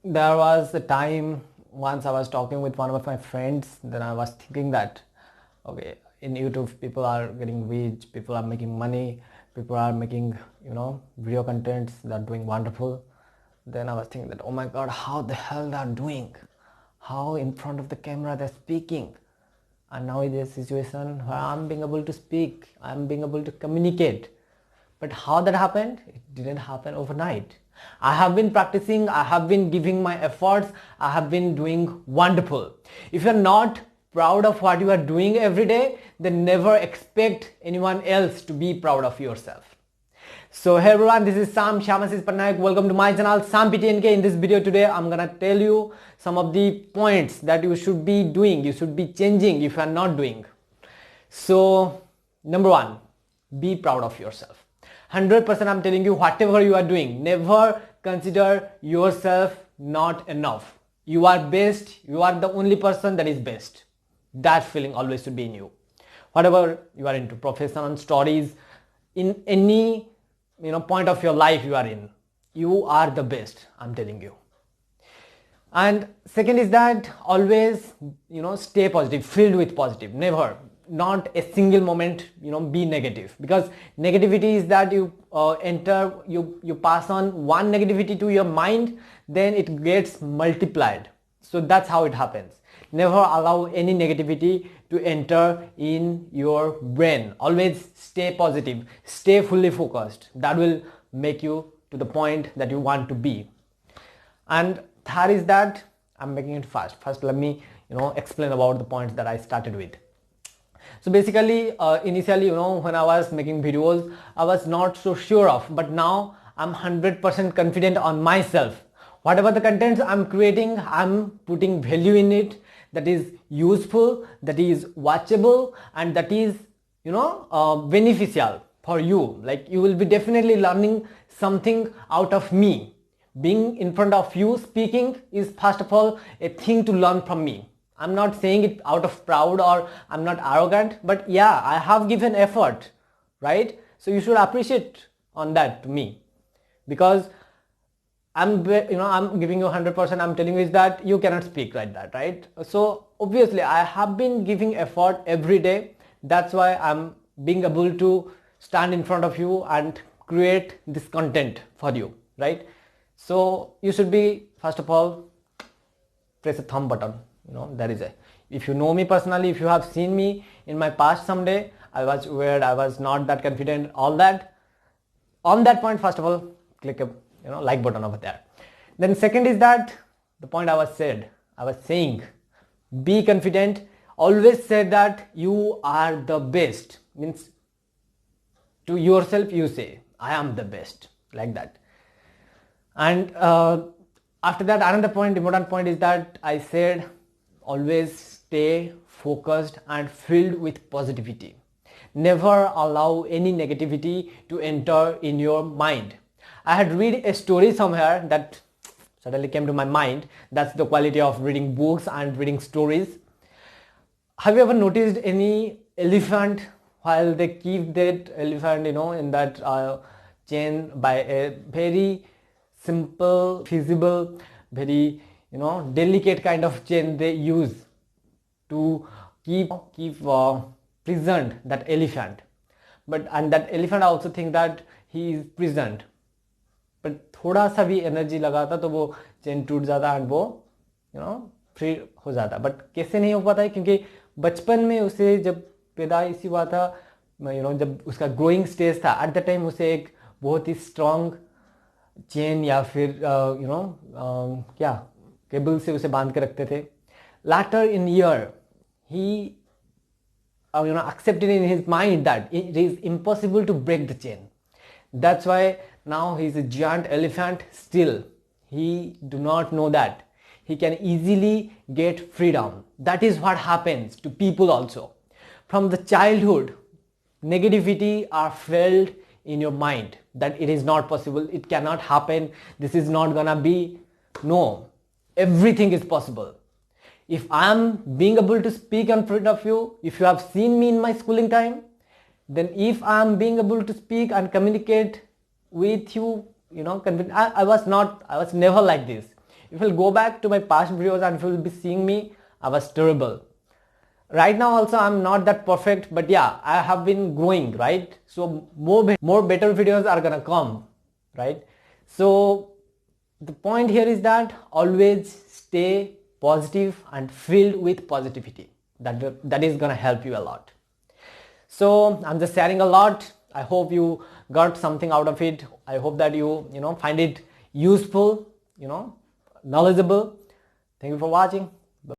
There was a time once I was talking with one of my friends, then I was thinking that, okay, in YouTube people are getting rich, people are making money, people are making, video contents, they're doing wonderful. Then I was thinking that, oh my god, how the hell they're doing? How in front of the camera they're speaking? And now in a situation where I'm being able to speak, I'm being able to communicate. But how that happened? It didn't happen overnight. I have been practicing, I have been giving my efforts, I have been doing wonderful. If you're not proud of what you are doing every day, then never expect anyone else to be proud of yourself. So hey everyone, this is Sam Shyamasys Patnaik. Welcome to my channel Sam PTNK. In this video today, I'm gonna tell you some of the points that you should be doing, you should be changing if you are not doing. So number one, be proud of yourself. 100% I'm telling you, whatever you are doing, never consider yourself not enough. You are best, you are the only person that is best. That feeling always should be in you. Whatever you are into, profession, stories, in any point of your life you are in, you are the best, I'm telling you. And second is that always stay positive, filled with positive. Never, not a single moment be negative, because negativity is that you you pass on one negativity to your mind, then it gets multiplied. So that's how it happens. Never allow any negativity to enter in your brain. Always stay positive, stay fully focused. That will make you to the point that you want to be. And third is that I'm making it fast. First, let me explain about the points that I started with. So basically, initially, when I was making videos, I was not so sure of, but now I'm 100% confident on myself. Whatever the contents I'm creating, I'm putting value in it that is useful, that is watchable, and that is beneficial for you. Like, you will be definitely learning something out of me. Being in front of you speaking is first of all a thing to learn from me. I'm not saying it out of proud or I'm not arrogant, but yeah, I have given effort, right? So you should appreciate on that to me, because I'm giving you 100%. I'm telling you is that you cannot speak like that, right? So obviously I have been giving effort every day. That's why I'm being able to stand in front of you and create this content for you, right? So you should be, first of all, press a thumb button. That is it. If you know me personally, if you have seen me in my past someday, I was weird, I was not that confident, all that. On that point, first of all, click a like button over there. Then second is that the point I was saying, be confident. Always say that you are the best. Means to yourself you say, I am the best, like that. And after that, another point, important point is that I said always stay focused and filled with positivity. Never allow any negativity to enter in your mind. I had read a story somewhere that suddenly came to my mind. That's the quality of reading books and reading stories. Have you ever noticed any elephant, while they keep that elephant in that chain by a very simple, feasible, very delicate kind of chain they use to keep prisoned that elephant. And that elephant, I also think that he is prisoned, but थोड़ा सा भी energy लगाता तो वो chain टूट जाता and वो free हो जाता. बट कैसे नहीं हो पाता है, क्योंकि बचपन में उसे जब पैदाइश हुआ था, जब उसका ग्रोइंग स्टेज था, एट द टाइम उसे एक बहुत ही स्ट्रॉन्ग चेन या फिर क्या केबल से उसे बांध के रखते थे. Later in year, he accepted in his mind that it is impossible to break the chain. That's why now he is a giant elephant. Still, he do not know that he can easily get freedom. That is what happens to people also. From the childhood, negativity are felt in your mind that it is not possible, it cannot happen, this is not gonna be. No, everything is possible. If I am being able to speak in front of you, if you have seen me in my schooling time, then if I am being able to speak and communicate with you, I was never like this. If you'll go back to my past videos and if you'll be seeing me, I was terrible. Right now also I'm not that perfect, but yeah, I have been growing, right? So more better videos are gonna come, right? So the point here is that always stay positive and filled with positivity. That is gonna help you a lot. So I'm just sharing a lot. I hope you got something out of it. I hope that you find it useful, knowledgeable. Thank you for watching.